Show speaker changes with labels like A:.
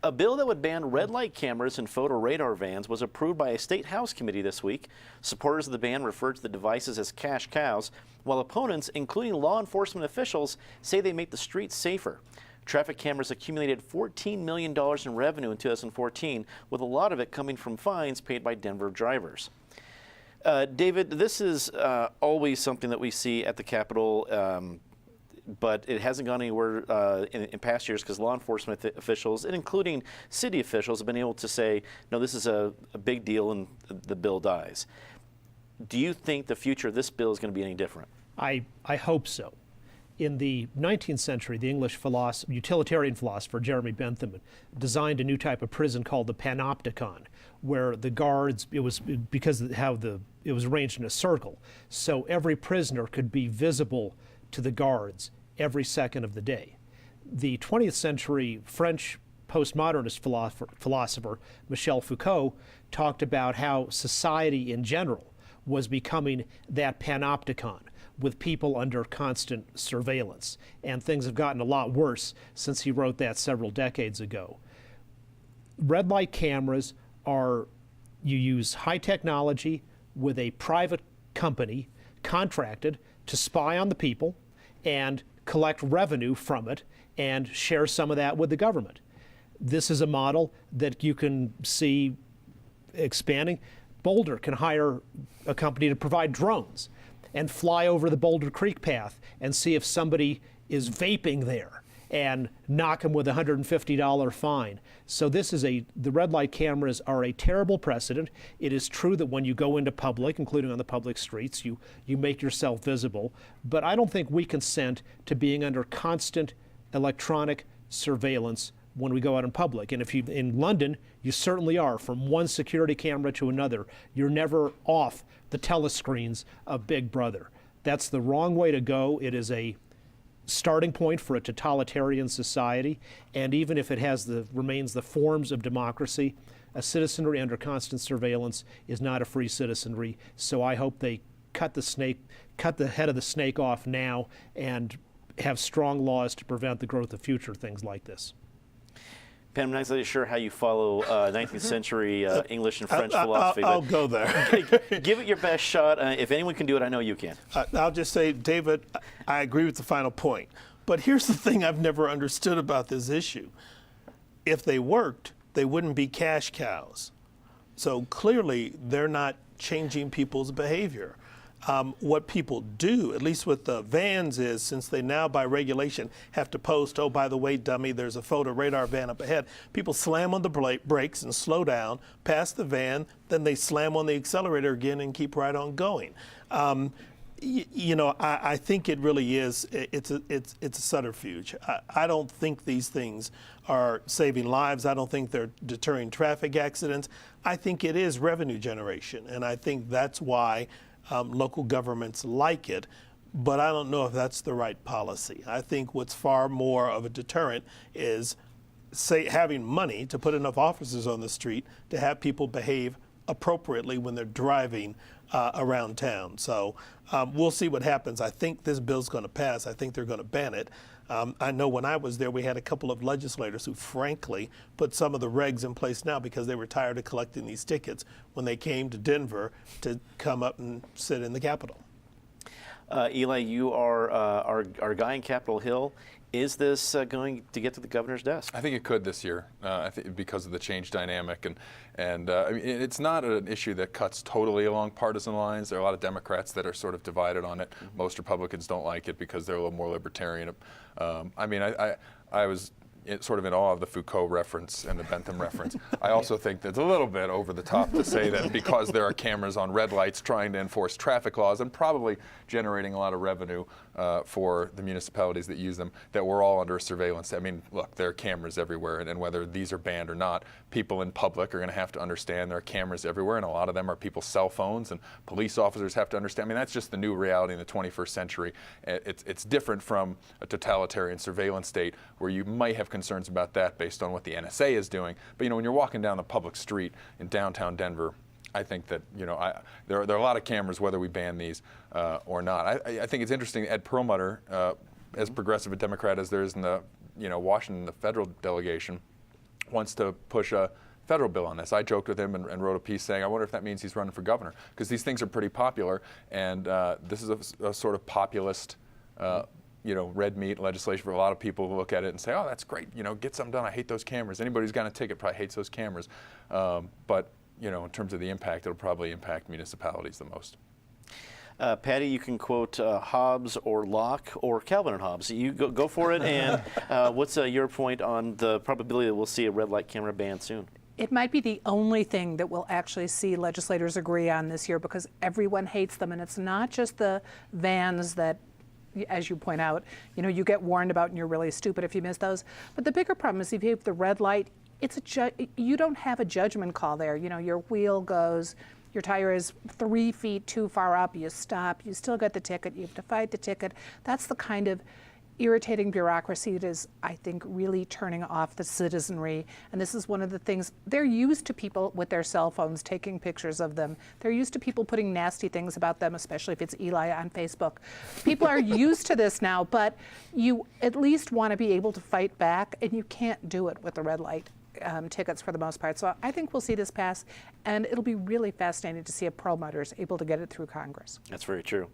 A: A bill that would ban red light cameras in photo radar vans was approved by a state House committee this week. Supporters of the ban refer to the devices as cash cows, while opponents, including law enforcement officials, say they make the streets safer. Traffic cameras accumulated $14 million in revenue in 2014, with a lot of it coming from fines paid by Denver drivers. David, this is always something that we see at the Capitol, but it hasn't gone anywhere in past years because law enforcement officials, and including city officials, have been able to say, no, this is a big deal and the bill dies. Do you think the future of this bill is going to be any different?
B: I hope so. In the 19th century, the English utilitarian philosopher Jeremy Bentham designed a new type of prison called the panopticon, where the guards, it was because of how it was arranged in a circle, so every prisoner could be visible to the guards every second of the day. The 20th century French postmodernist philosopher Michel Foucault talked about how society in general was becoming that panopticon, with people under constant surveillance. And things have gotten a lot worse since he wrote that several decades ago. Red light cameras you use high technology with a private company contracted to spy on the people and collect revenue from it and share some of that with the government. This is a model that you can see expanding. Boulder can hire a company to provide drones and fly over the Boulder Creek path and see if somebody is vaping there and knock them with a $150 fine. So the red light cameras are a terrible precedent. It is true that when you go into public, including on the public streets, you make yourself visible. But I don't think we consent to being under constant electronic surveillance when we go out in public. And in London, you certainly are, from one security camera to another. You're never off the telescreens of Big Brother. That's the wrong way to go. It is a starting point for a totalitarian society, and even if it remains the forms of democracy, a citizenry under constant surveillance is not a free citizenry. So I hope they cut the head of the snake off now and have strong laws to prevent the growth of future things like this.
A: Pam, I'm not exactly sure how you follow 19th century English and French philosophy.
C: I'll go there.
A: Give it your best shot. If anyone can do it, I know you can.
C: I'll just say, David, I agree with the final point. But here's the thing I've never understood about this issue. If they worked, they wouldn't be cash cows. So clearly, they're not changing people's behavior. What people do, at least with the vans, is since they now by regulation have to post, oh, by the way, dummy, there's a photo radar van up ahead, people slam on the brakes and slow down, pass the van, then they slam on the accelerator again and keep right on going. I think it really is, it's a subterfuge. I don't think these things are saving lives. I don't think they're deterring traffic accidents. I think it is revenue generation, and I think that's why local governments like it, but I don't know if that's the right policy. I think what's far more of a deterrent is, having money to put enough officers on the street to have people behave appropriately when they're driving around town. So we'll see what happens. I think this bill's going to pass. I think they're going to ban it. I know when I was there, we had a couple of legislators who frankly put some of the regs in place now because they were tired of collecting these tickets when they came to Denver to come up and sit in the Capitol.
A: Eli, you are our guy in Capitol Hill. Is this going to get to the governor's desk?
D: I think it could this year. I think because of the change dynamic, and I mean, it's not an issue that cuts totally along partisan lines. There are a lot of Democrats that are sort of divided on it. Mm-hmm. Most Republicans don't like it because they're a little more libertarian. I mean, I was sort of in awe of the Foucault reference and the Bentham reference. I also think that's a little bit over the top to say that because there are cameras on red lights trying to enforce traffic laws and probably generating a lot of revenue for the municipalities that use them, that we're all under surveillance. I mean, look, there are cameras everywhere, and whether these are banned or not, people in public are going to have to understand there are cameras everywhere, and a lot of them are people's cell phones, and police officers have to understand. I mean, that's just the new reality in the 21st century. It's different from a totalitarian surveillance state where you might have concerns about that based on what the NSA is doing. But, when you're walking down the public street in downtown Denver, I think that, there are a lot of cameras whether we ban these or not. I think it's interesting, Ed Perlmutter, as progressive a Democrat as there is in the, Washington, the federal delegation, wants to push a federal bill on this. I joked with him and wrote a piece saying, I wonder if that means he's running for governor, because these things are pretty popular, and this is a sort of populist, red meat legislation for a lot of people who look at it and say, oh, that's great, get something done. I hate those cameras. Anybody who's got a ticket probably hates those cameras. But in terms of the impact, it'll probably impact municipalities the most.
A: Patty, you can quote Hobbes or Locke or Calvin and Hobbes. You go for it. And what's your point on the probability that we'll see a red light camera ban soon?
E: It might be the only thing that we'll actually see legislators agree on this year, because everyone hates them. And it's not just the vans that, as you point out, you get warned about and you're really stupid if you miss those. But the bigger problem is if you have the red light, you don't have a judgment call there. Your wheel goes, your tire is 3 feet too far up, you stop, you still get the ticket, you have to fight the ticket. That's the kind of irritating bureaucracy that is, I think, really turning off the citizenry. And this is one of the things, they're used to people with their cell phones taking pictures of them. They're used to people putting nasty things about them, especially if it's Eli on Facebook. People are used to this now, but you at least want to be able to fight back, and you can't do it with the red light tickets for the most part. So I think we'll see this pass, and it'll be really fascinating to see if pro-motors able to get it through Congress.
A: That's very true.